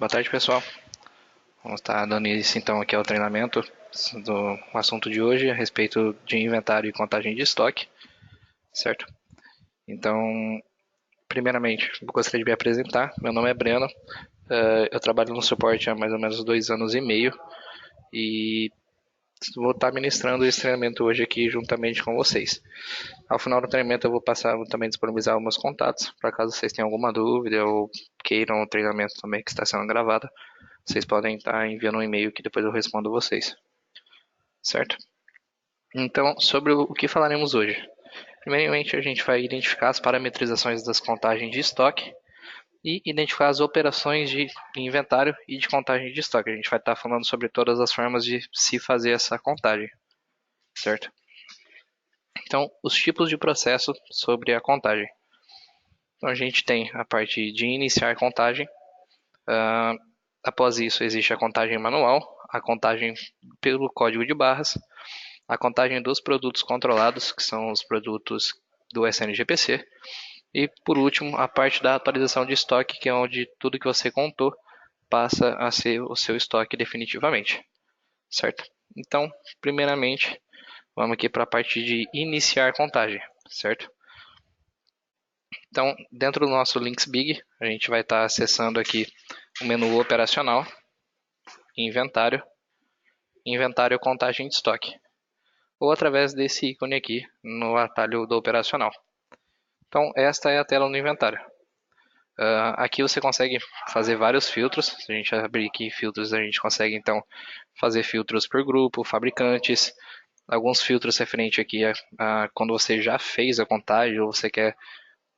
Boa tarde, pessoal. Vamos estar dando início então aqui ao treinamento do assunto de hoje a respeito de inventário e contagem de estoque, certo? Então, primeiramente, eu gostaria de me apresentar. Meu nome é Breno, eu trabalho no suporte há mais ou menos 2 anos e meio e vou estar ministrando esse treinamento hoje aqui juntamente com vocês. Ao final do treinamento eu vou também disponibilizar alguns contatos, para caso vocês tenham alguma dúvida ou queiram o treinamento também que está sendo gravado. Vocês podem estar enviando um e-mail que depois eu respondo vocês, certo? Então, sobre o que falaremos hoje. Primeiramente, a gente vai identificar as parametrizações das contagens de estoque e identificar as operações de inventário e de contagem de estoque. A gente vai estar falando sobre todas as formas de se fazer essa contagem, certo? Então, os tipos de processo sobre a contagem. Então, a gente tem a parte de iniciar contagem. Após isso, existe a contagem manual, a contagem pelo código de barras, a contagem dos produtos controlados, que são os produtos do SNGPC, e por último, a parte da atualização de estoque, que é onde tudo que você contou passa a ser o seu estoque definitivamente, certo? Então, primeiramente, vamos aqui para a parte de iniciar contagem, certo? Então, dentro do nosso Links Big, a gente vai estar acessando aqui o menu operacional, inventário, inventário contagem de estoque, ou através desse ícone aqui no atalho do operacional. Então, esta é a tela no inventário. Aqui você consegue fazer vários filtros. Se a gente abrir aqui filtros, a gente consegue então fazer filtros por grupo, fabricantes, alguns filtros referente aqui a quando você já fez a contagem ou você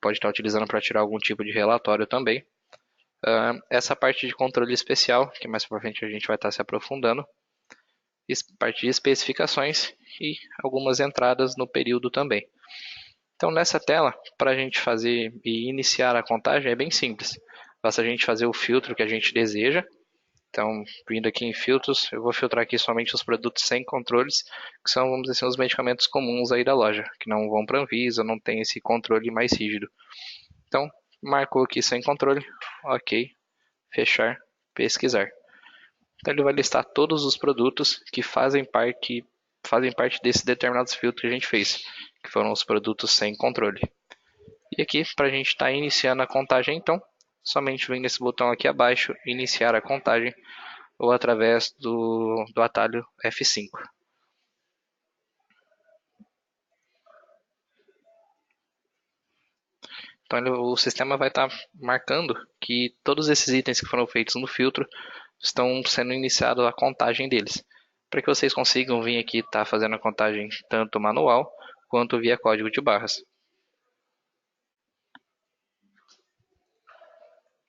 pode estar utilizando para tirar algum tipo de relatório também. Essa parte de controle especial, que mais para frente a gente vai estar se aprofundando, parte de especificações e algumas entradas no período também. Então nessa tela, para a gente fazer e iniciar a contagem é bem simples. Basta a gente fazer o filtro que a gente deseja. Então, vindo aqui em filtros, eu vou filtrar aqui somente os produtos sem controles, que são, vamos dizer assim, os medicamentos comuns aí da loja, que não vão para a Anvisa, não tem esse controle mais rígido. Então, marcou aqui sem controle, ok, fechar, pesquisar. Então ele vai listar todos os produtos que fazem parte desse determinado filtro que a gente fez, que foram os produtos sem controle. E aqui, para a gente estar iniciando a contagem, então, somente vem nesse botão aqui abaixo, iniciar a contagem, ou através do atalho F5. Então o sistema vai estar marcando que todos esses itens que foram feitos no filtro estão sendo iniciada a contagem deles, para que vocês consigam vir aqui estar fazendo a contagem tanto manual quanto via código de barras.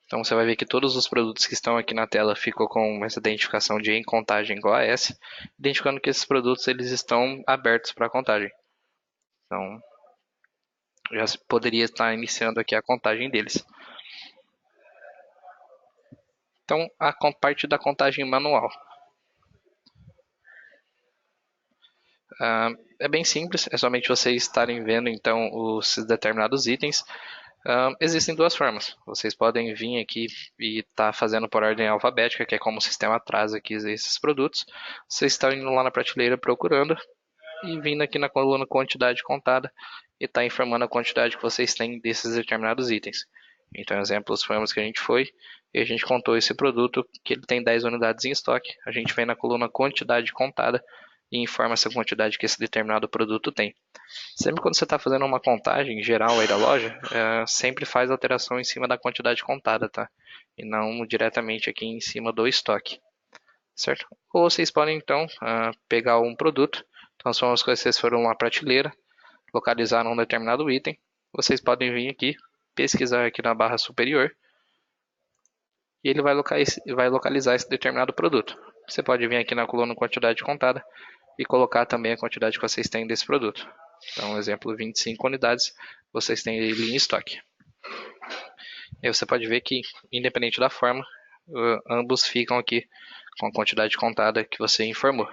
Então você vai ver que todos os produtos que estão aqui na tela ficou com essa identificação de em contagem igual a S, identificando que esses produtos eles estão abertos para contagem. Então já poderia estar iniciando aqui a contagem deles. Então a parte da contagem manual. É bem simples, é somente vocês estarem vendo então os determinados itens. Existem duas formas. Vocês podem vir aqui e estar fazendo por ordem alfabética, que é como o sistema traz aqui esses produtos. Vocês estão indo lá na prateleira procurando e vindo aqui na coluna quantidade contada e está informando a quantidade que vocês têm desses determinados itens. Então, exemplos fomos que a gente foi e a gente contou esse produto que ele tem 10 unidades em estoque. A gente vem na coluna quantidade contada e informa essa quantidade que esse determinado produto tem. Sempre quando você está fazendo uma contagem geral aí da loja, sempre faz alteração em cima da quantidade contada, tá? E não diretamente aqui em cima do estoque, certo? Ou vocês podem então pegar um produto, então são as coisas que vocês foram lá à prateleira, localizaram um determinado item, vocês podem vir aqui, pesquisar aqui na barra superior, e ele vai localizar esse determinado produto. Você pode vir aqui na coluna quantidade contada e colocar também a quantidade que vocês têm desse produto. Então, exemplo, 25 unidades vocês têm ele em estoque. E aí você pode ver que, independente da forma, ambos ficam aqui com a quantidade contada que você informou.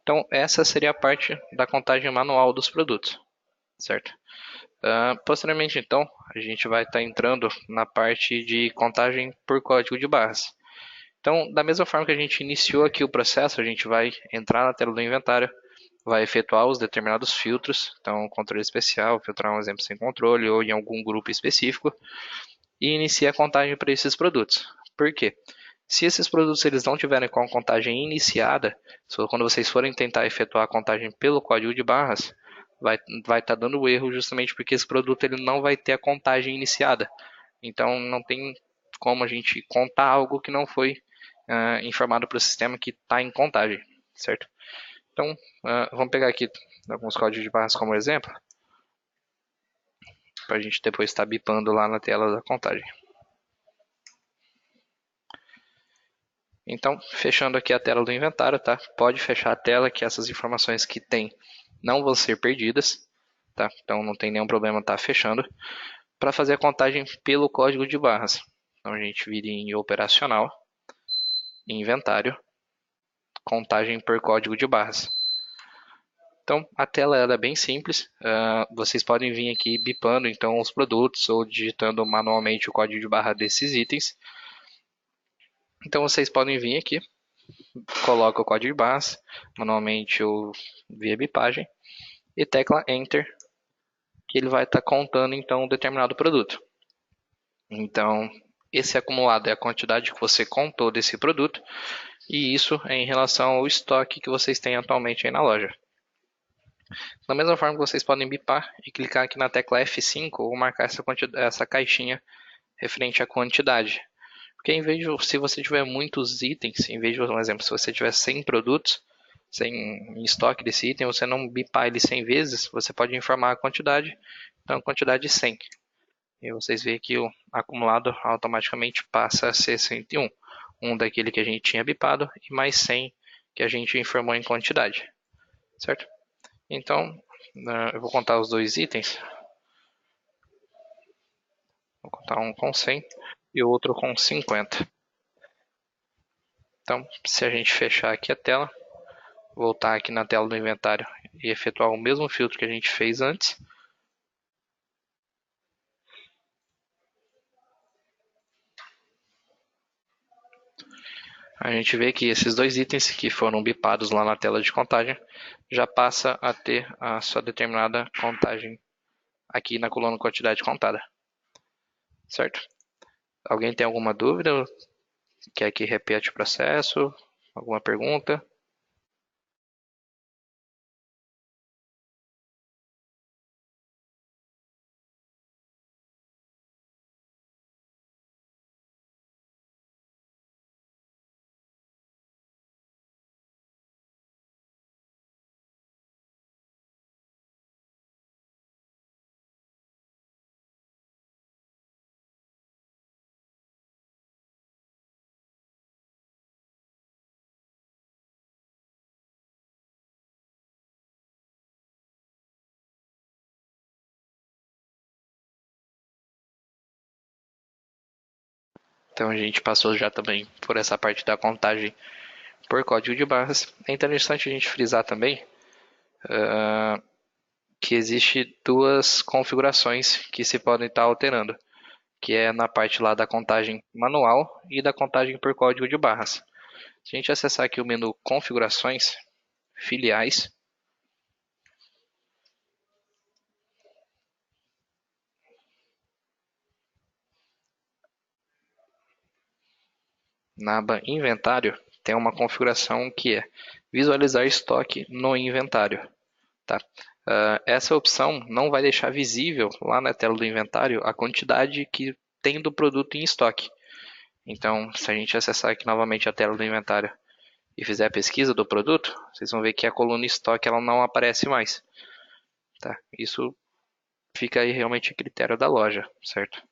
Então, essa seria a parte da contagem manual dos produtos, certo? Posteriormente, então, a gente vai estar entrando na parte de contagem por código de barras. Então, da mesma forma que a gente iniciou aqui o processo, a gente vai entrar na tela do inventário, vai efetuar os determinados filtros, então controle especial, filtrar um exemplo sem controle ou em algum grupo específico, e inicia a contagem para esses produtos. Por quê? Se esses produtos eles não tiverem com a contagem iniciada, quando vocês forem tentar efetuar a contagem pelo código de barras, vai estar dando erro justamente porque esse produto ele não vai ter a contagem iniciada. Então não tem como a gente contar algo que não foi informado para o sistema que está em contagem, certo? Então vamos pegar aqui alguns códigos de barras como exemplo, para a gente depois estar bipando lá na tela da contagem. Então, fechando aqui a tela do inventário, tá? Pode fechar a tela que essas informações que tem não vão ser perdidas, tá? Então não tem nenhum problema estar fechando. Para fazer a contagem pelo código de barras, então a gente vira em operacional, inventário, contagem por código de barras. Então a tela ela é bem simples, vocês podem vir aqui bipando então os produtos ou digitando manualmente o código de barra desses itens. Então vocês podem vir aqui, coloca o código de barras, manualmente ou via bipagem, e tecla Enter, que ele vai estar contando então um determinado produto. Então, esse acumulado é a quantidade que você contou desse produto, e isso é em relação ao estoque que vocês têm atualmente aí na loja. Da mesma forma que vocês podem bipar e clicar aqui na tecla F5 ou marcar essa caixinha referente à quantidade. Porque em vez de, se você tiver muitos itens, em vez de, um exemplo, se você tiver 100 produtos, em estoque desse item, você não bipar ele 100 vezes, você pode informar a quantidade, então a quantidade 100. E vocês veem que o acumulado automaticamente passa a ser 101. Um daquele que a gente tinha bipado e mais 100 que a gente informou em quantidade. Certo? Então, eu vou contar os dois itens. Vou contar um com 100 e o outro com 50. Então, se a gente fechar aqui a tela, voltar aqui na tela do inventário e efetuar o mesmo filtro que a gente fez antes, a gente vê que esses dois itens que foram bipados lá na tela de contagem já passa a ter a sua determinada contagem aqui na coluna quantidade contada. Certo? Alguém tem alguma dúvida? Quer que repete o processo? Alguma pergunta? Então a gente passou já também por essa parte da contagem por código de barras. É interessante a gente frisar também que existe duas configurações que se podem estar alterando, que é na parte lá da contagem manual e da contagem por código de barras. Se a gente acessar aqui o menu configurações, filiais, na aba inventário, tem uma configuração que é visualizar estoque no inventário. Tá? Essa opção não vai deixar visível lá na tela do inventário a quantidade que tem do produto em estoque. Então, se a gente acessar aqui novamente a tela do inventário e fizer a pesquisa do produto, vocês vão ver que a coluna estoque ela não aparece mais. Tá? Isso fica aí realmente a critério da loja, certo?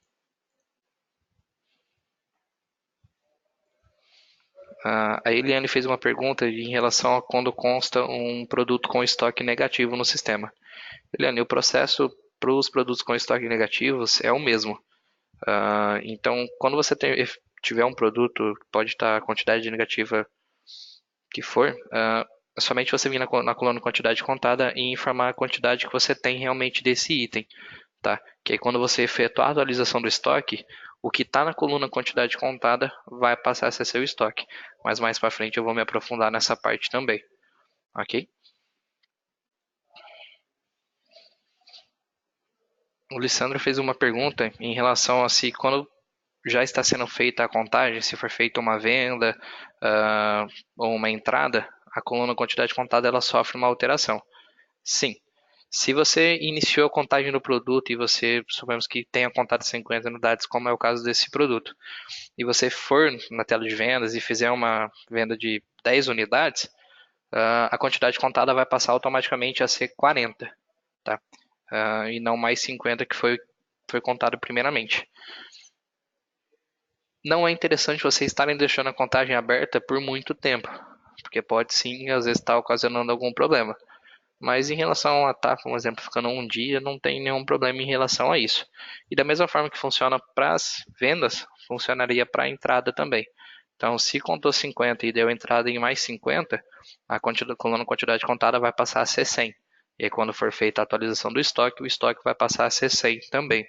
A Eliane fez uma pergunta em relação a quando consta um produto com estoque negativo no sistema. Eliane, o processo para os produtos com estoque negativos é o mesmo. Então, quando você tiver um produto, pode estar a quantidade negativa que for, somente você vir na coluna quantidade contada e informar a quantidade que você tem realmente desse item. tá? Que aí quando você efetuar a atualização do estoque, o que está na coluna quantidade contada vai passar a ser seu estoque. Mas mais para frente eu vou me aprofundar nessa parte também, ok? O Lissandro fez uma pergunta em relação a se quando já está sendo feita a contagem, se for feita uma venda ou uma entrada, a coluna quantidade contada ela sofre uma alteração. Sim. Se você iniciou a contagem do produto e você, supomos que tenha contado 50 unidades, como é o caso desse produto, e você for na tela de vendas e fizer uma venda de 10 unidades, a quantidade contada vai passar automaticamente a ser 40, tá? E não mais 50 que foi contado primeiramente. Não é interessante vocês estarem deixando a contagem aberta por muito tempo, porque pode sim, às vezes, estar ocasionando algum problema. Mas em relação a estar, por exemplo, ficando um dia, não tem nenhum problema em relação a isso. E da mesma forma que funciona para as vendas, funcionaria para a entrada também. Então, se contou 50 e deu entrada em mais 50, a coluna quantidade contada vai passar a ser 100. E aí, quando for feita a atualização do estoque, o estoque vai passar a ser 100 também.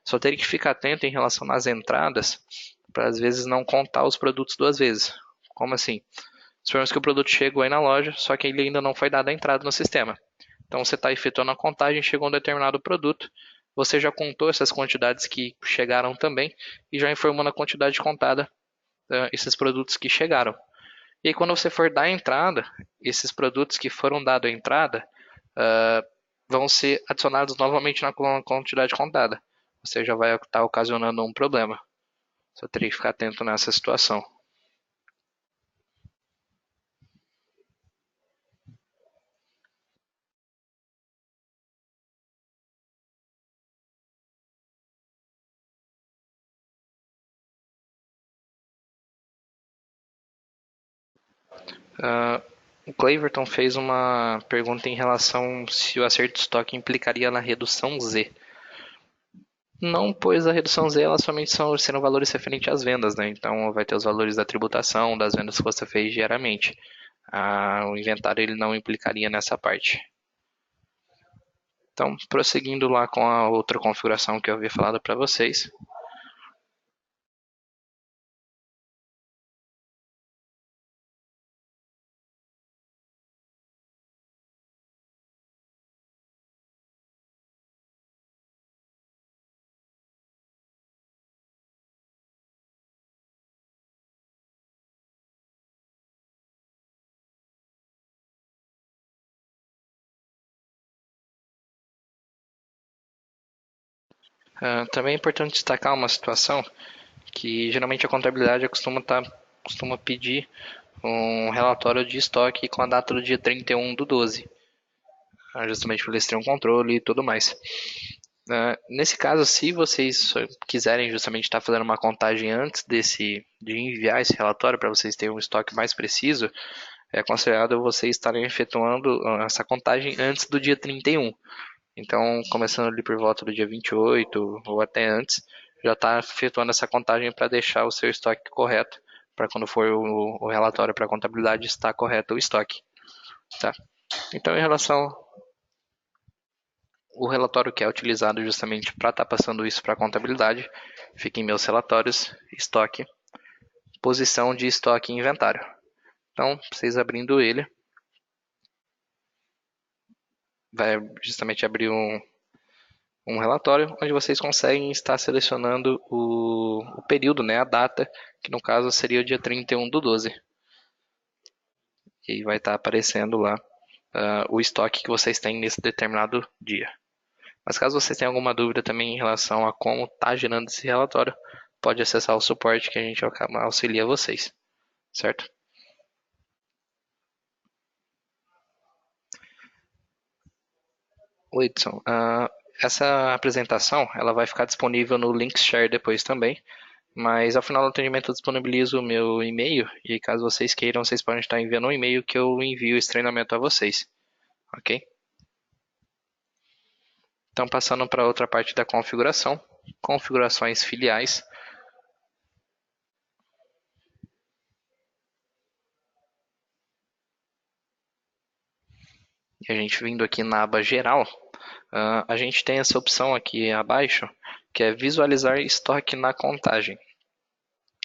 Só teria que ficar atento em relação às entradas, para às vezes não contar os produtos duas vezes. Como assim? Suponhamos que o produto chegou aí na loja, só que ele ainda não foi dada a entrada no sistema. Então você está efetuando a contagem, chegou um determinado produto, você já contou essas quantidades que chegaram também e já informou na quantidade contada esses produtos que chegaram. E aí quando você for dar a entrada, esses produtos que foram dados a entrada vão ser adicionados novamente na quantidade contada. Você já vai estar ocasionando um problema. Só teria que ficar atento nessa situação. O Cleverton fez uma pergunta em relação se o acerto de estoque implicaria na redução Z. Não, pois a redução Z ela somente serão valores referentes às vendas, né? Então vai ter os valores da tributação, das vendas que você fez diariamente. O inventário ele não implicaria nessa parte. Então, prosseguindo lá com a outra configuração que eu havia falado para vocês. Também é importante destacar uma situação que geralmente a contabilidade costuma pedir um relatório de estoque com a data do dia 31/12, justamente para eles terem um controle e tudo mais. Nesse caso, se vocês quiserem justamente estar fazendo uma contagem antes de enviar esse relatório para vocês terem um estoque mais preciso, é aconselhado vocês estarem efetuando essa contagem antes do dia 31. Então, começando ali por volta do dia 28 ou até antes, já está efetuando essa contagem para deixar o seu estoque correto, para quando for o relatório para a contabilidade estar correto o estoque. Tá? Então, em relação o relatório que é utilizado justamente para estar passando isso para a contabilidade, fica em meus relatórios, estoque, posição de estoque e inventário. Então, vocês abrindo ele, vai justamente abrir um relatório onde vocês conseguem estar selecionando o período, né, a data, que no caso seria o dia 31/12. E aí vai estar aparecendo lá o estoque que vocês têm nesse determinado dia. Mas caso vocês tenham alguma dúvida também em relação a como está gerando esse relatório, pode acessar o suporte que a gente auxilia vocês, certo? Edson, essa apresentação ela vai ficar disponível no Linkshare depois também, mas ao final do atendimento eu disponibilizo o meu e-mail e caso vocês queiram, vocês podem estar enviando um e-mail que eu envio esse treinamento a vocês, ok? Então passando para outra parte da configuração, configurações filiais. E a gente vindo aqui na aba geral, A gente tem essa opção aqui abaixo, que é visualizar estoque na contagem.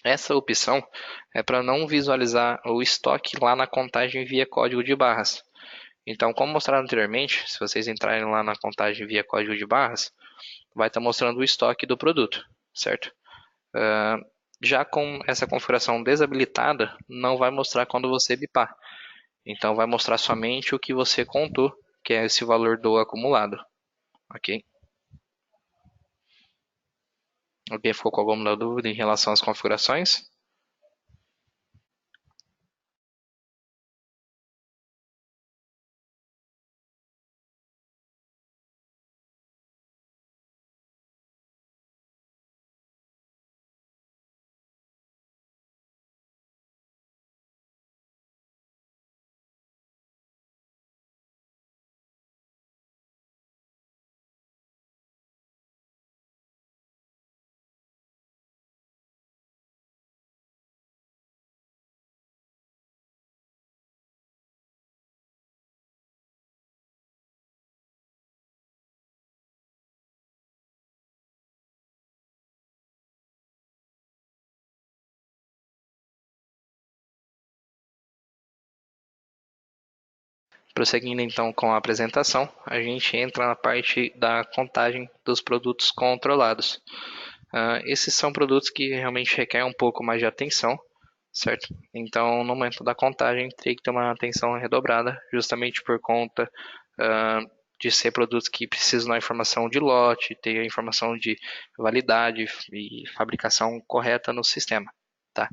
Essa opção é para não visualizar o estoque lá na contagem via código de barras. Então, como mostrado anteriormente, se vocês entrarem lá na contagem via código de barras, vai estar mostrando o estoque do produto, certo? Já com essa configuração desabilitada, não vai mostrar quando você bipar. Então, vai mostrar somente o que você contou, que é esse valor do acumulado, ok? Alguém ficou com alguma dúvida em relação às configurações? Prosseguindo então com a apresentação, a gente entra na parte da contagem dos produtos controlados. Esses são produtos que realmente requerem um pouco mais de atenção, certo? Então, no momento da contagem, teria que ter uma atenção redobrada, justamente por conta de ser produtos que precisam da informação de lote, ter a informação de validade e fabricação correta no sistema, tá?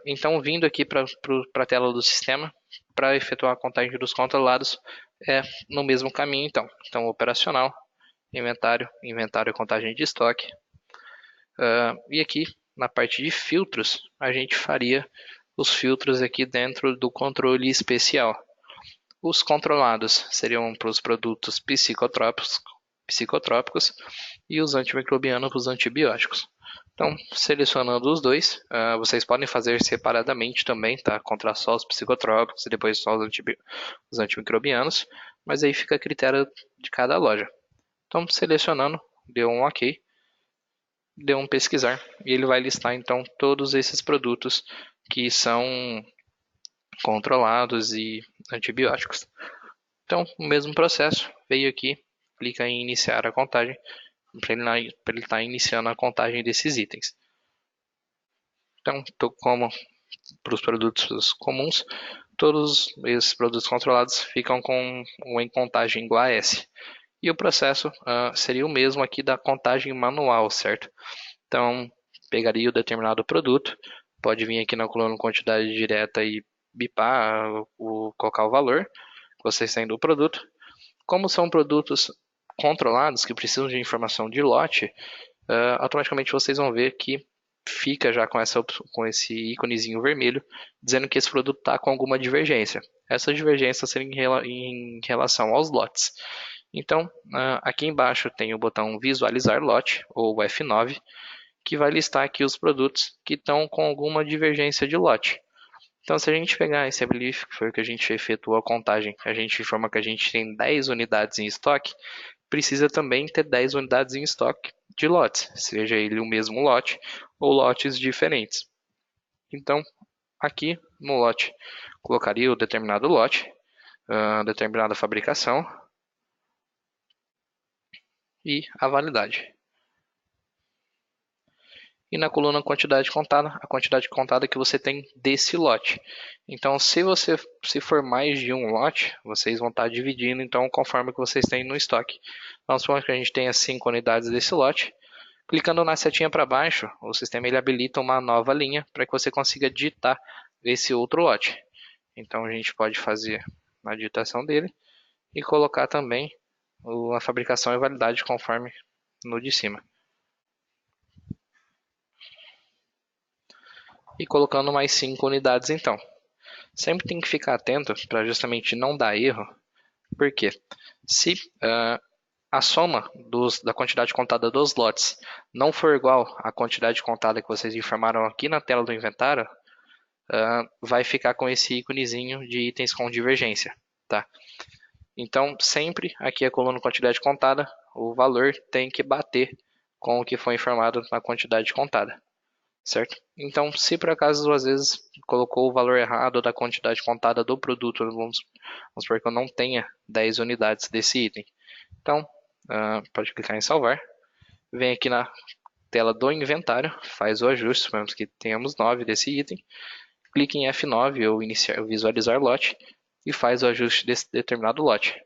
Então, vindo aqui para a tela do sistema, para efetuar a contagem dos controlados, é no mesmo caminho, então. Então, operacional, inventário, inventário, contagem de estoque. E aqui, na parte de filtros, a gente faria os filtros aqui dentro do controle especial. Os controlados seriam para os produtos psicotrópicos e os antimicrobianos para os antibióticos. Então, selecionando os dois, vocês podem fazer separadamente também, tá? Contra só os psicotrópicos e depois só os antimicrobianos, mas aí fica a critério de cada loja. Então, selecionando, deu um OK, deu um pesquisar e ele vai listar então todos esses produtos que são controlados e antibióticos. Então, o mesmo processo, veio aqui, clica em iniciar a contagem, para ele estar iniciando a contagem desses itens. Então, como para os produtos comuns, todos esses produtos controlados ficam com uma contagem igual a S. E o processo seria o mesmo aqui da contagem manual, certo? Então, pegaria o determinado produto, pode vir aqui na coluna quantidade direta e bipar, colocar o valor que vocês têm do produto. Como são produtos controlados que precisam de informação de lote, automaticamente vocês vão ver que fica já com esse íconezinho vermelho, dizendo que esse produto está com alguma divergência. Essa divergência seria em relação aos lotes. Então, aqui embaixo tem o botão visualizar lote, ou F9, que vai listar aqui os produtos que estão com alguma divergência de lote. Então, se a gente pegar esse Abilif, que foi o que a gente efetuou a contagem, a gente informa que a gente tem 10 unidades em estoque, precisa também ter 10 unidades em estoque de lotes, seja ele o mesmo lote ou lotes diferentes. Então, aqui no lote, colocaria o determinado lote, determinada fabricação e a validade. E na coluna quantidade contada, a quantidade contada que você tem desse lote. Então, se for mais de um lote, vocês vão estar dividindo então conforme que vocês têm no estoque. Vamos supor que a gente tenha 5 unidades desse lote. Clicando na setinha para baixo, o sistema ele habilita uma nova linha para que você consiga digitar esse outro lote. Então a gente pode fazer a digitação dele e colocar também a fabricação e validade conforme no de cima. E colocando mais 5 unidades então. Sempre tem que ficar atento para justamente não dar erro, porque se a soma da quantidade contada dos lotes não for igual à quantidade contada que vocês informaram aqui na tela do inventário, vai ficar com esse íconezinho de itens com divergência, tá? Então, sempre aqui a coluna quantidade contada, o valor tem que bater com o que foi informado na quantidade contada, certo? Então, se por acaso às vezes colocou o valor errado da quantidade contada do produto, vamos supor que eu não tenha 10 unidades desse item. Então, pode clicar em salvar, vem aqui na tela do inventário, faz o ajuste, suponhamos que tenhamos 9 desse item, clique em F9 ou iniciar, visualizar lote e faz o ajuste desse determinado lote.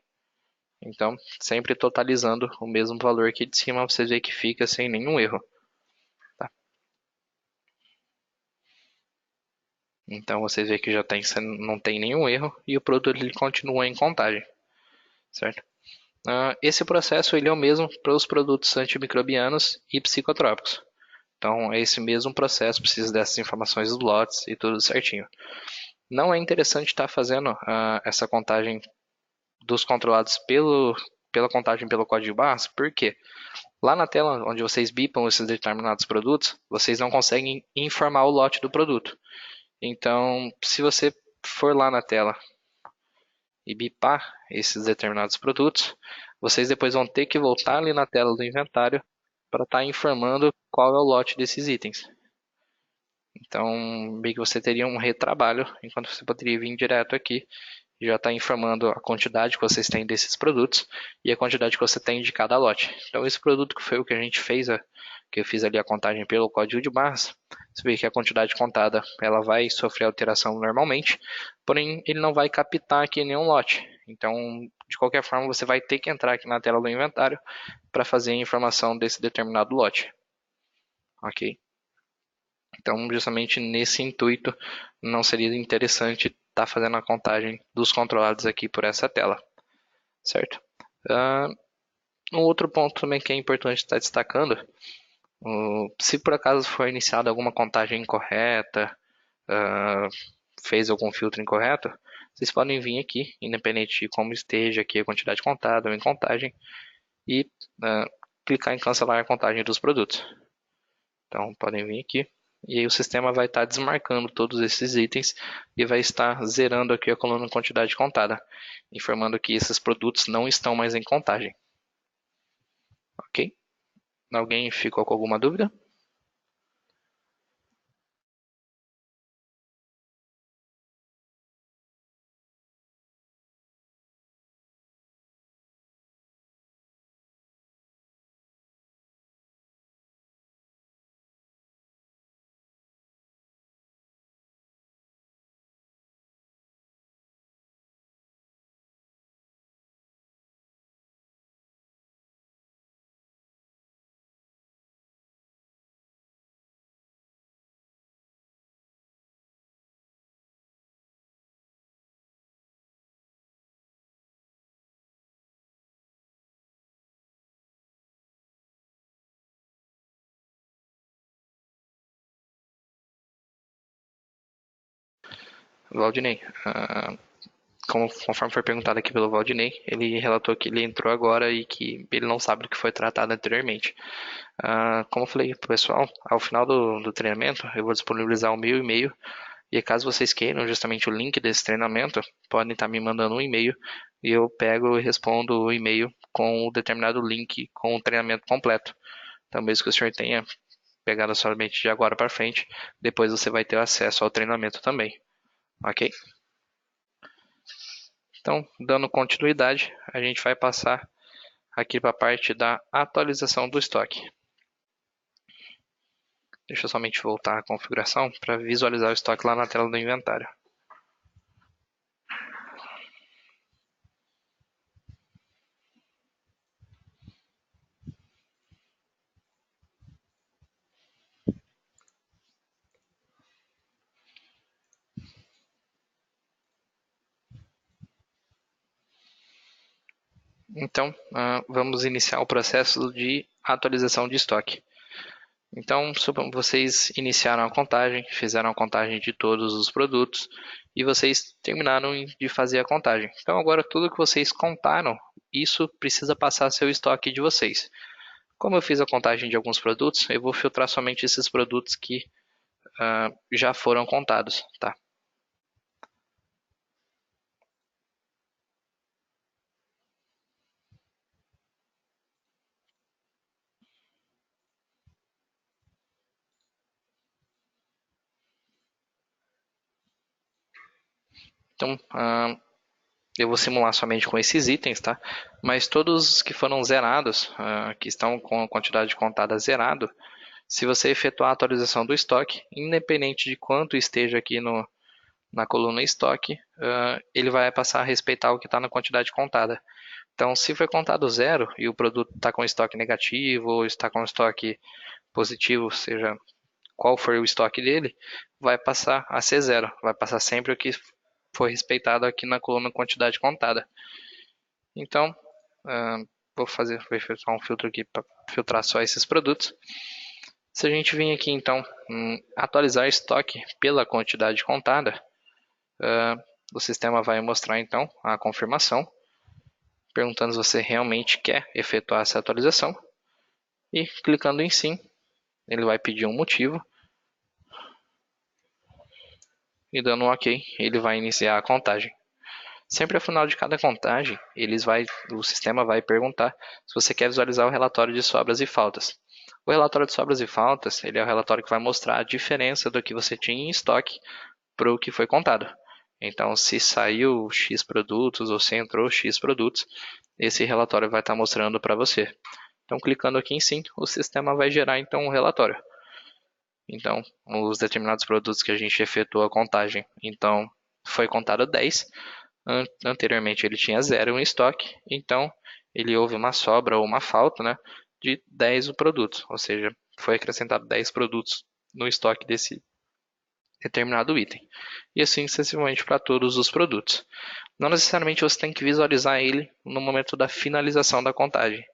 Então, sempre totalizando o mesmo valor aqui de cima, vocês veem que fica sem nenhum erro. Tá? Então, vocês veem que já não tem nenhum erro e o produto ele continua em contagem. Certo? Esse processo ele é o mesmo para os produtos antimicrobianos e psicotrópicos. Então, é esse mesmo processo, precisa dessas informações dos lotes e tudo certinho. Não é interessante estar fazendo essa contagem dos controlados pela contagem pelo código de barras, porque lá na tela onde vocês bipam esses determinados produtos, vocês não conseguem informar o lote do produto. Então, se você for lá na tela e bipar esses determinados produtos, vocês depois vão ter que voltar ali na tela do inventário para estar informando qual é o lote desses itens. Então, meio que você teria um retrabalho, enquanto você poderia vir direto aqui e já está informando a quantidade que vocês têm desses produtos e a quantidade que você tem de cada lote. Então, esse produto que foi o que a gente fez, que eu fiz ali a contagem pelo código de barras, você vê que a quantidade contada ela vai sofrer alteração normalmente, porém ele não vai captar aqui nenhum lote. Então, de qualquer forma, você vai ter que entrar aqui na tela do inventário para fazer a informação desse determinado lote. Ok? Então, justamente nesse intuito, não seria interessante estar fazendo a contagem dos controlados aqui por essa tela, certo? Um outro ponto também que é importante estar destacando, se por acaso for iniciada alguma contagem incorreta, fez algum filtro incorreto, vocês podem vir aqui, independente de como esteja aqui a quantidade contada ou em contagem, e clicar em cancelar a contagem dos produtos. Então, podem vir aqui. E aí o sistema vai estar desmarcando todos esses itens e vai estar zerando aqui a coluna quantidade contada, informando que esses produtos não estão mais em contagem. Ok? Alguém ficou com alguma dúvida? Valdinei, conforme foi perguntado aqui pelo Valdinei, ele relatou que ele entrou agora e que ele não sabe do que foi tratado anteriormente. Como eu falei pro pessoal, ao final do treinamento, eu vou disponibilizar o meu e-mail. E caso vocês queiram justamente o link desse treinamento, podem estar me mandando um e-mail e eu pego e respondo o e-mail com o determinado link com o treinamento completo. Então, mesmo que o senhor tenha pegado somente de agora para frente, depois você vai ter acesso ao treinamento também. Ok? Então, dando continuidade, a gente vai passar aqui para a parte da atualização do estoque. Deixa eu somente voltar à configuração para visualizar o estoque lá na tela do inventário. Então, vamos iniciar o processo de atualização de estoque. Então, vocês iniciaram a contagem, fizeram a contagem de todos os produtos e vocês terminaram de fazer a contagem. Então, agora tudo que vocês contaram, isso precisa passar a ser o estoque de vocês. Como eu fiz a contagem de alguns produtos, eu vou filtrar somente esses produtos que já foram contados, tá? Então, eu vou simular somente com esses itens, tá? Mas todos os que foram zerados, que estão com a quantidade contada zerado, se você efetuar a atualização do estoque, independente de quanto esteja aqui na coluna estoque, ele vai passar a respeitar o que está na quantidade contada. Então, se foi contado zero e o produto está com estoque negativo ou está com estoque positivo, seja qual for o estoque dele, vai passar a ser zero. Vai passar sempre o que foi respeitado aqui na coluna quantidade contada. Então, vou efetuar um filtro aqui para filtrar só esses produtos. Se a gente vir aqui então atualizar estoque pela quantidade contada, o sistema vai mostrar então a confirmação, perguntando se você realmente quer efetuar essa atualização. E clicando em sim, ele vai pedir um motivo. E dando um OK, ele vai iniciar a contagem. Sempre ao final de cada contagem, o sistema vai perguntar se você quer visualizar o relatório de sobras e faltas. O relatório de sobras e faltas, ele é o relatório que vai mostrar a diferença do que você tinha em estoque para o que foi contado. Então, se saiu X produtos ou se entrou X produtos, esse relatório vai estar mostrando para você. Então, clicando aqui em sim, o sistema vai gerar então um relatório. Então, os determinados produtos que a gente efetuou a contagem, então foi contado 10. Anteriormente ele tinha 0 em estoque, então ele houve uma sobra ou uma falta, né, de 10 produtos, ou seja, foi acrescentado 10 produtos no estoque desse determinado item. E assim sucessivamente para todos os produtos. Não necessariamente você tem que visualizar ele no momento da finalização da contagem.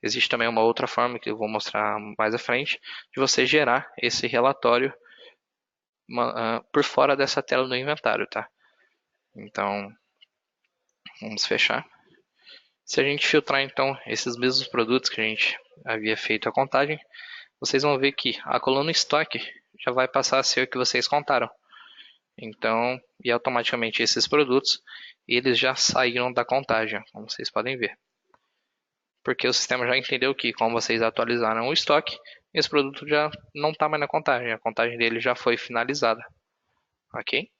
Existe também uma outra forma que eu vou mostrar mais à frente, de você gerar esse relatório por fora dessa tela do inventário, tá? Então, vamos fechar. Se a gente filtrar então esses mesmos produtos que a gente havia feito a contagem, vocês vão ver que a coluna estoque já vai passar a ser o que vocês contaram. Então, e automaticamente esses produtos, eles já saíram da contagem, como vocês podem ver. Porque o sistema já entendeu que, como vocês atualizaram o estoque, esse produto já não está mais na contagem, a contagem dele já foi finalizada. Ok?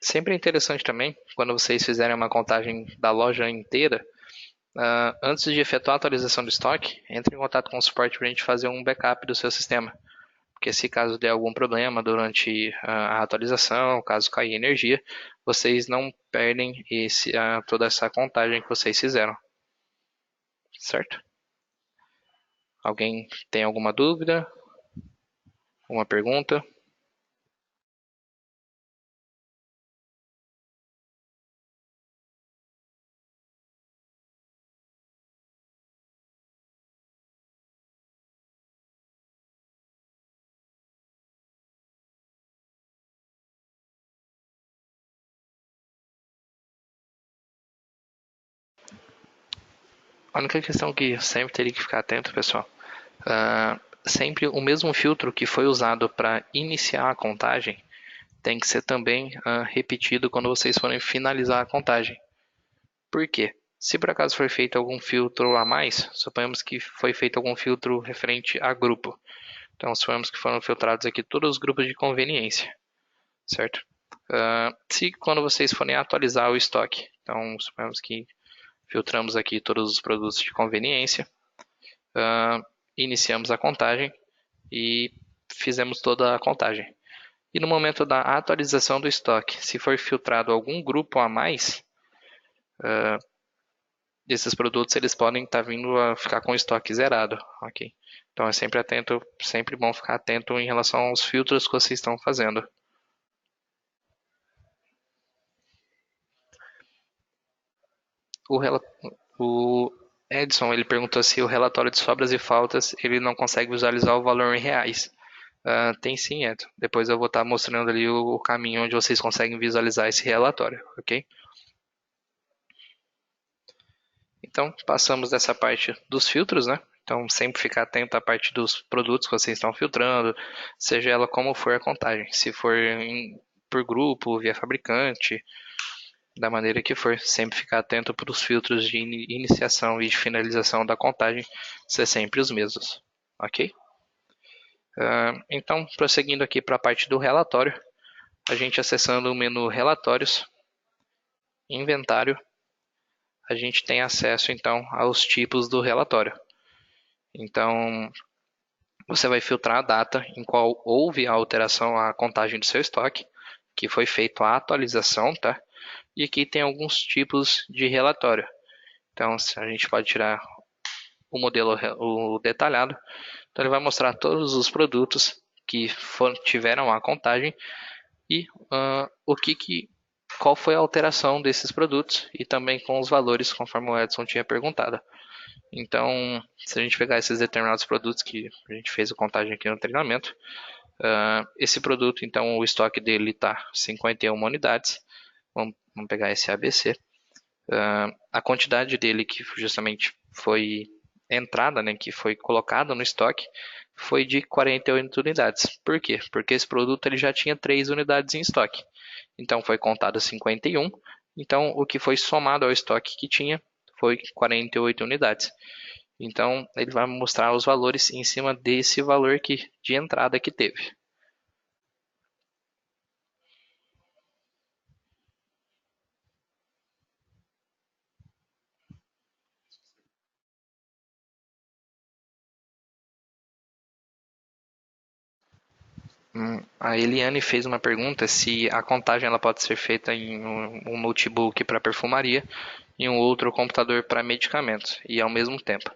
Sempre é interessante também, quando vocês fizerem uma contagem da loja inteira, antes de efetuar a atualização do estoque, entre em contato com o suporte para a gente fazer um backup do seu sistema. Porque se caso der algum problema durante a atualização, caso cair energia, vocês não perdem toda essa contagem que vocês fizeram. Certo? Alguém tem alguma dúvida? Uma pergunta? A única questão que sempre teria que ficar atento, pessoal, sempre o mesmo filtro que foi usado para iniciar a contagem tem que ser também repetido quando vocês forem finalizar a contagem. Por quê? Se por acaso for feito algum filtro a mais, suponhamos que foi feito algum filtro referente a grupo. Então, suponhamos que foram filtrados aqui todos os grupos de conveniência, certo? Se quando vocês forem atualizar o estoque, então suponhamos que filtramos aqui todos os produtos de conveniência, iniciamos a contagem e fizemos toda a contagem. E no momento da atualização do estoque, se for filtrado algum grupo a mais, desses produtos eles podem estar vindo a ficar com o estoque zerado, ok? Então é sempre bom ficar atento em relação aos filtros que vocês estão fazendo. O Edson ele perguntou se o relatório de sobras e faltas ele não consegue visualizar o valor em reais. Tem sim, Edson. Depois eu vou estar mostrando ali o caminho onde vocês conseguem visualizar esse relatório, ok? Então, passamos dessa parte dos filtros, né? Então, sempre ficar atento à parte dos produtos que vocês estão filtrando, seja ela como for a contagem. Se for por grupo, via fabricante, da maneira que for, sempre ficar atento para os filtros de iniciação e de finalização da contagem ser sempre os mesmos, ok? Então, prosseguindo aqui para a parte do relatório, a gente acessando o menu Relatórios, Inventário, a gente tem acesso então aos tipos do relatório. Então, você vai filtrar a data em qual houve a alteração à contagem do seu estoque, que foi feita a atualização, tá? E aqui tem alguns tipos de relatório. Então, a gente pode tirar o modelo o detalhado. Então, ele vai mostrar todos os produtos que tiveram a contagem e qual foi a alteração desses produtos e também com os valores, conforme o Edson tinha perguntado. Então, se a gente pegar esses determinados produtos que a gente fez a contagem aqui no treinamento, esse produto, então, o estoque dele está 51 unidades. Vamos pegar esse ABC. A quantidade dele que justamente foi entrada, né, que foi colocada no estoque, foi de 48 unidades. Por quê? Porque esse produto ele já tinha 3 unidades em estoque. Então foi contado 51. Então o que foi somado ao estoque que tinha foi 48 unidades. Então ele vai mostrar os valores em cima desse valor de entrada que teve. A Eliane fez uma pergunta se a contagem ela pode ser feita em um notebook para perfumaria e um outro computador para medicamentos e ao mesmo tempo.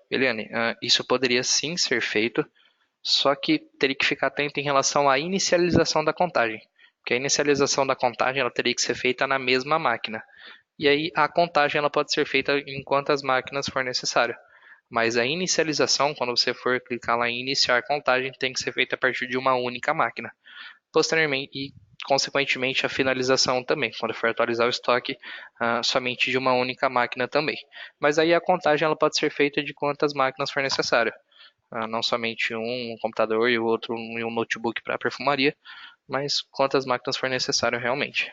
Eliane, isso poderia sim ser feito, só que teria que ficar atento em relação à inicialização da contagem, porque a inicialização da contagem ela teria que ser feita na mesma máquina. E aí a contagem ela pode ser feita em quantas máquinas for necessário. Mas a inicialização, quando você for clicar lá em iniciar contagem, tem que ser feita a partir de uma única máquina. Posteriormente, e consequentemente a finalização também, quando for atualizar o estoque, somente de uma única máquina também. Mas aí a contagem ela pode ser feita de quantas máquinas for necessário. Não somente um computador e o outro e um notebook para perfumaria, mas quantas máquinas for necessário realmente.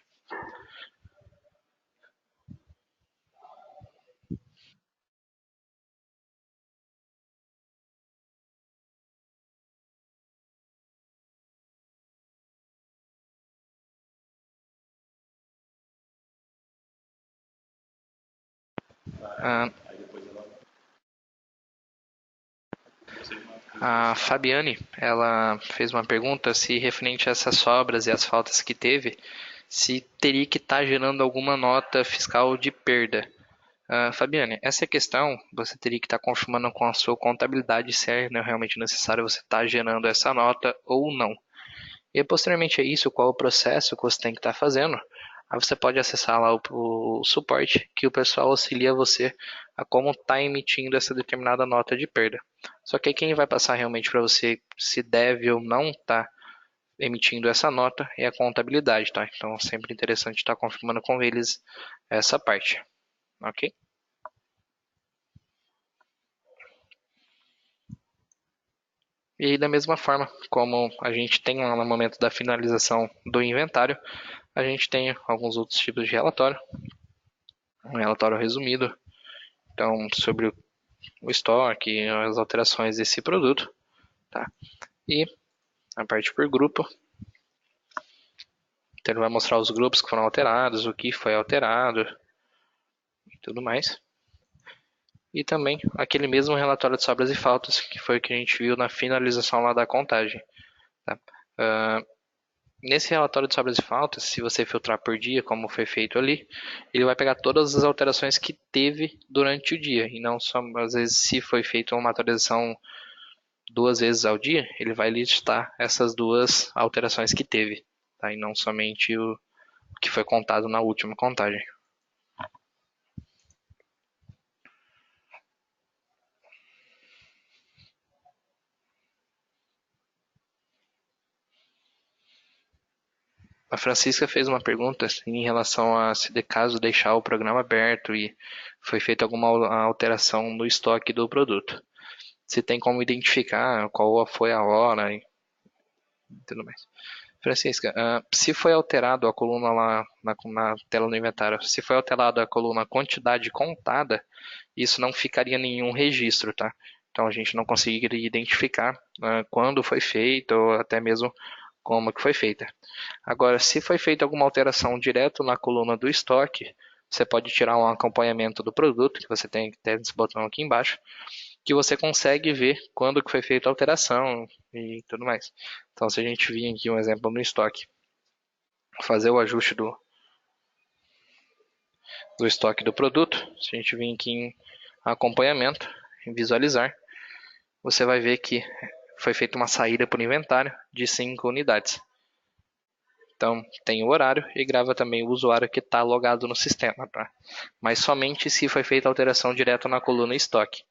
Ah, A Fabiane, ela fez uma pergunta se referente a essas sobras e as faltas que teve, se teria que estar gerando alguma nota fiscal de perda. Fabiane, essa questão você teria que estar confirmando com a sua contabilidade se é realmente necessário você estar gerando essa nota ou não. E posteriormente a isso, qual o processo que você tem que estar fazendo? Aí você pode acessar lá o suporte, que o pessoal auxilia você a como está emitindo essa determinada nota de perda. Só que aí quem vai passar realmente para você se deve ou não estar emitindo essa nota é a contabilidade, tá? Então é sempre interessante estar confirmando com eles essa parte, ok? E aí, da mesma forma, como a gente tem lá no momento da finalização do inventário, a gente tem alguns outros tipos de relatório. Um relatório resumido, então, sobre o estoque, as alterações desse produto, tá? E a parte por grupo, então ele vai mostrar os grupos que foram alterados, o que foi alterado e tudo mais. E também aquele mesmo relatório de sobras e faltas, que foi o que a gente viu na finalização lá da contagem. Tá? Nesse relatório de sobras e faltas, se você filtrar por dia, como foi feito ali, ele vai pegar todas as alterações que teve durante o dia, e não só, às vezes, se foi feita uma atualização 2 vezes ao dia, ele vai listar essas 2 alterações que teve, tá? E não somente o que foi contado na última contagem. A Francisca fez uma pergunta assim, em relação a se de caso deixar o programa aberto e foi feita alguma alteração no estoque do produto. Se tem como identificar qual foi a hora e tudo mais. Francisca, se foi alterado a coluna lá na tela do inventário, se foi alterado a coluna quantidade contada, isso não ficaria em nenhum registro, tá? Então a gente não conseguiria identificar quando foi feito ou até mesmo como que foi feita. Agora, se foi feita alguma alteração direto na coluna do estoque, você pode tirar um acompanhamento do produto, que você tem esse botão aqui embaixo, que você consegue ver quando que foi feita a alteração e tudo mais. Então, se a gente vir aqui um exemplo no estoque, fazer o ajuste do estoque do produto, se a gente vir aqui em acompanhamento, em visualizar, você vai ver que foi feita uma saída por inventário de 5 unidades. Então, tem o horário e grava também o usuário que está logado no sistema, tá? Mas somente se foi feita alteração direto na coluna estoque.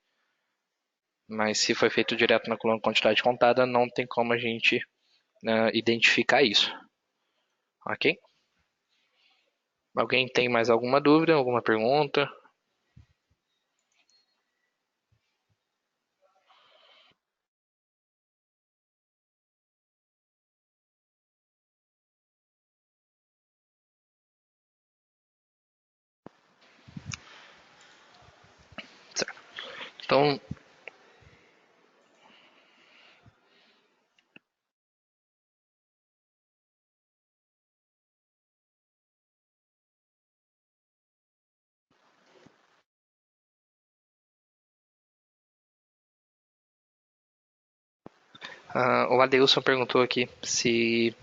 Mas se foi feito direto na coluna quantidade contada, não tem como a gente identificar isso. Ok? Alguém tem mais alguma dúvida, alguma pergunta? Certo. Então, o Adeilson perguntou aqui se,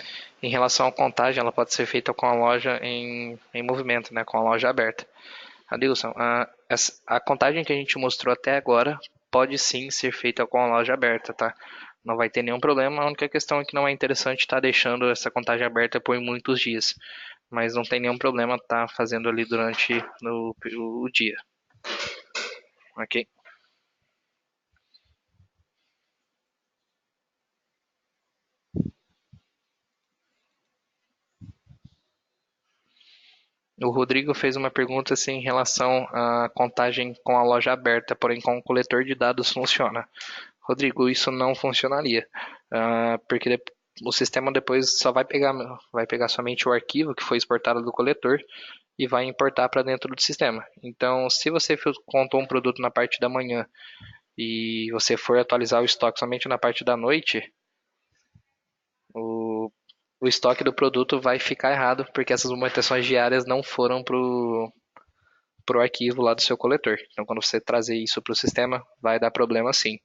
em relação à contagem, ela pode ser feita com a loja em movimento, né, com a loja aberta. Adilson, a contagem que a gente mostrou até agora pode sim ser feita com a loja aberta, tá? Não vai ter nenhum problema, a única questão é que não é interessante estar deixando essa contagem aberta por muitos dias. Mas não tem nenhum problema estar fazendo ali durante o dia. Ok? O Rodrigo fez uma pergunta assim, em relação à contagem com a loja aberta, porém com o coletor de dados funciona. Rodrigo, isso não funcionaria, porque o sistema depois só vai pegar somente o arquivo que foi exportado do coletor e vai importar para dentro do sistema. Então, se você contou um produto na parte da manhã e você for atualizar o estoque somente na parte da noite, o, o estoque do produto vai ficar errado, porque essas movimentações diárias não foram pro arquivo lá do seu coletor. Então, quando você trazer isso para o sistema, vai dar problema sim.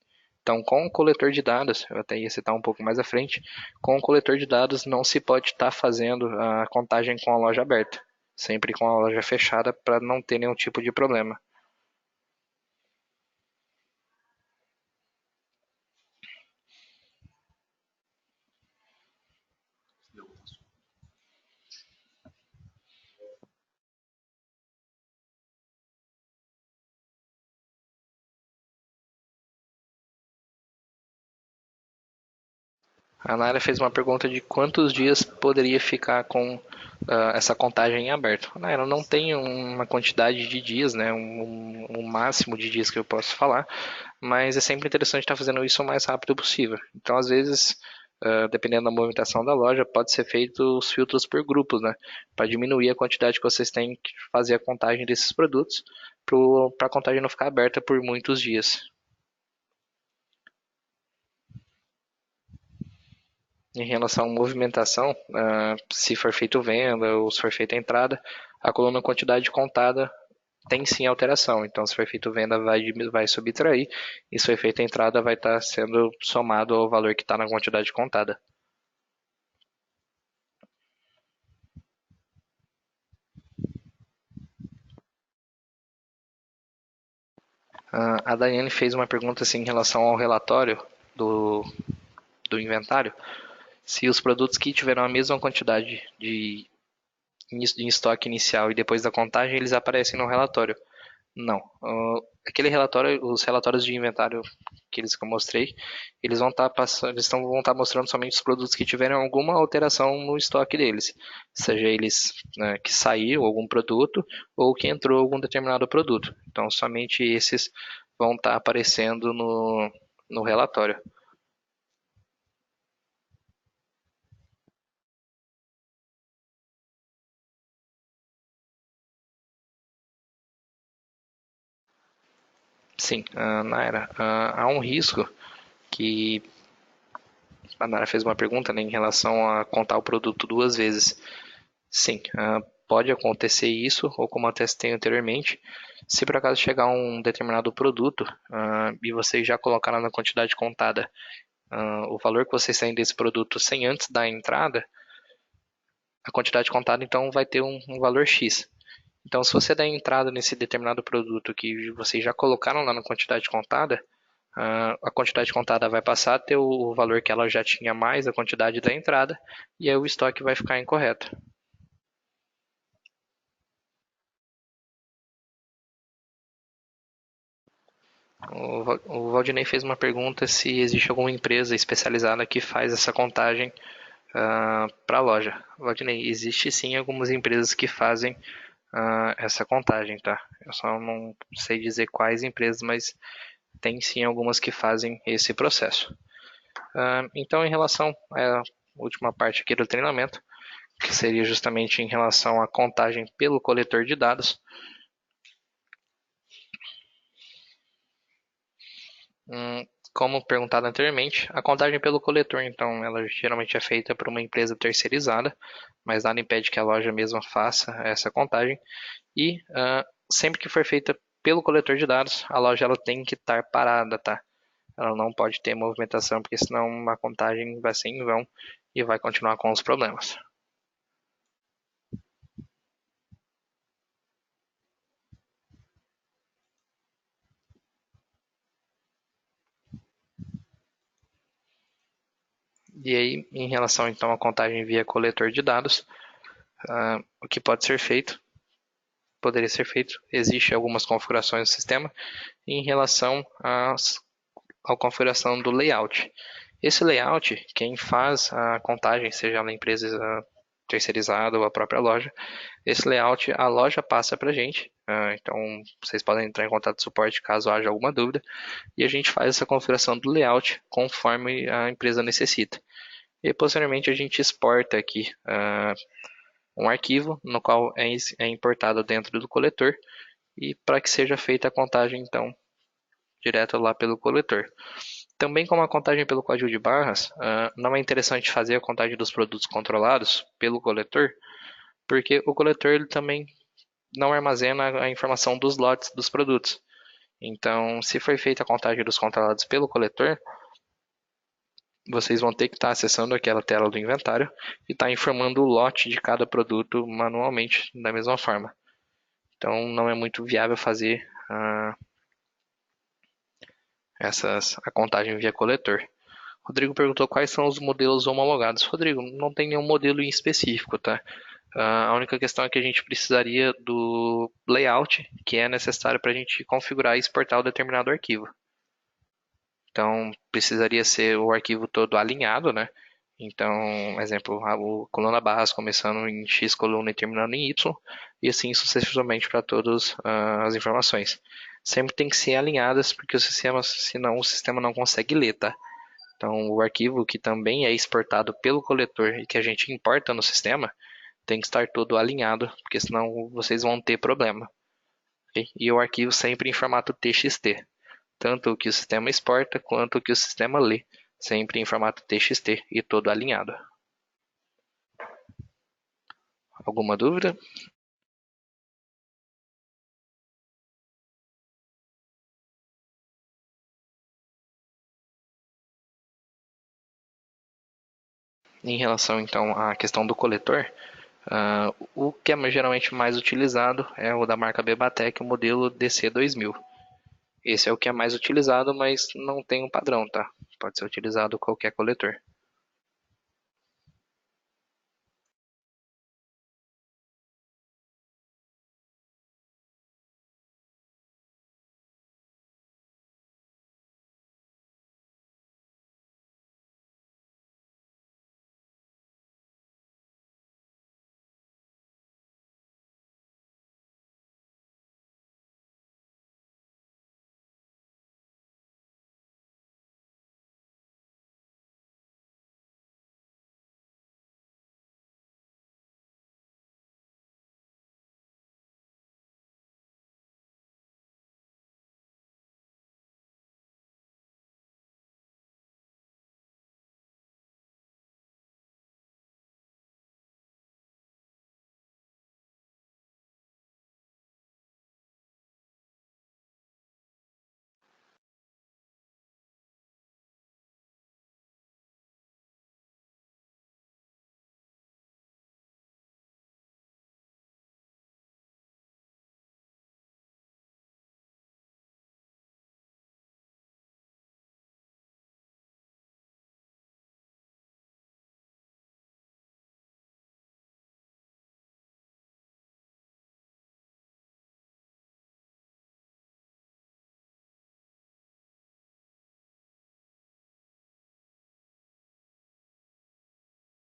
Então, com o coletor de dados, eu até ia citar um pouco mais à frente, com o coletor de dados não se pode estar fazendo a contagem com a loja aberta, sempre com a loja fechada para não ter nenhum tipo de problema. A Nara fez uma pergunta de quantos dias poderia ficar com essa contagem em aberto. Nara, não tem uma quantidade de dias, né, um máximo de dias que eu posso falar, mas é sempre interessante estar fazendo isso o mais rápido possível. Então, às vezes, dependendo da movimentação da loja, pode ser feito os filtros por grupos, né, para diminuir a quantidade que vocês têm que fazer a contagem desses produtos, para a contagem não ficar aberta por muitos dias. Em relação à movimentação, se for feito venda ou se for feita entrada, a coluna quantidade contada tem sim alteração. Então, se for feito venda, vai subtrair, e se for feita entrada, vai estar sendo somado ao valor que está na quantidade contada. A Daiane fez uma pergunta assim, em relação ao relatório do, do inventário. Se os produtos que tiveram a mesma quantidade de estoque inicial e depois da contagem, eles aparecem no relatório. Não. Aquele relatório, os relatórios de inventário que eu mostrei, eles vão estar passando, vão estar mostrando somente os produtos que tiveram alguma alteração no estoque deles, seja eles, né, que saiu algum produto ou que entrou algum determinado produto. Então, somente esses vão estar aparecendo no relatório. Sim, Naira, há um risco que a Nara fez uma pergunta, né, em relação a contar o produto duas vezes. Sim, pode acontecer isso, ou como eu testei anteriormente, se por acaso chegar um determinado produto e vocês já colocaram na quantidade contada o valor que vocês têm desse produto sem antes da entrada, a quantidade contada então vai ter um valor X. Então, se você der entrada nesse determinado produto que vocês já colocaram lá na quantidade contada, a quantidade contada vai passar a ter o valor que ela já tinha mais a quantidade da entrada, e aí o estoque vai ficar incorreto. O Valdinei fez uma pergunta se existe alguma empresa especializada que faz essa contagem para a loja. Valdinei, existe sim algumas empresas que fazem essa contagem, tá? Eu só não sei dizer quais empresas, mas tem sim algumas que fazem esse processo. Então, em relação à última parte aqui do treinamento, que seria justamente em relação à contagem pelo coletor de dados, como perguntado anteriormente, a contagem pelo coletor, então, ela geralmente é feita por uma empresa terceirizada, mas nada impede que a loja mesma faça essa contagem. E sempre que for feita pelo coletor de dados, a loja ela tem que estar parada, tá? Ela não pode ter movimentação, porque senão a contagem vai ser em vão e vai continuar com os problemas. E aí, em relação então à contagem via coletor de dados, o que pode ser feito, poderia ser feito, existe algumas configurações do sistema em relação à configuração do layout. Esse layout, quem faz a contagem, seja ela empresa terceirizada ou a própria loja, esse layout a loja passa para a gente. Então vocês podem entrar em contato com o suporte caso haja alguma dúvida e a gente faz essa configuração do layout conforme a empresa necessita. E posteriormente a gente exporta aqui um arquivo no qual é importado dentro do coletor e para que seja feita a contagem então direto lá pelo coletor. Também como a contagem pelo código de barras, não é interessante fazer a contagem dos produtos controlados pelo coletor, porque o coletor ele também não armazena a informação dos lotes dos produtos. Então, se for feita a contagem dos controlados pelo coletor, vocês vão ter que estar acessando aquela tela do inventário e estar informando o lote de cada produto manualmente da mesma forma. Então, não é muito viável fazer a contagem via coletor. Rodrigo perguntou quais são os modelos homologados. Rodrigo, não tem nenhum modelo em específico, tá? A única questão é que a gente precisaria do layout, que é necessário para a gente configurar e exportar o determinado arquivo. Então, precisaria ser o arquivo todo alinhado, né? Então, exemplo, a coluna barras começando em X coluna e terminando em Y, e assim sucessivamente para todas as informações. Sempre tem que ser alinhadas, porque o sistema, senão o sistema não consegue ler, tá? Então, o arquivo que também é exportado pelo coletor e que a gente importa no sistema, tem que estar todo alinhado, porque senão vocês vão ter problema. Okay? E o arquivo sempre em formato TXT, tanto o que o sistema exporta quanto o que o sistema lê, sempre em formato TXT e todo alinhado. Alguma dúvida? Em relação então à questão do coletor, o que é geralmente mais utilizado é o da marca Bebatec, o modelo DC2000. Esse é o que é mais utilizado, mas não tem um padrão, tá? Pode ser utilizado qualquer coletor.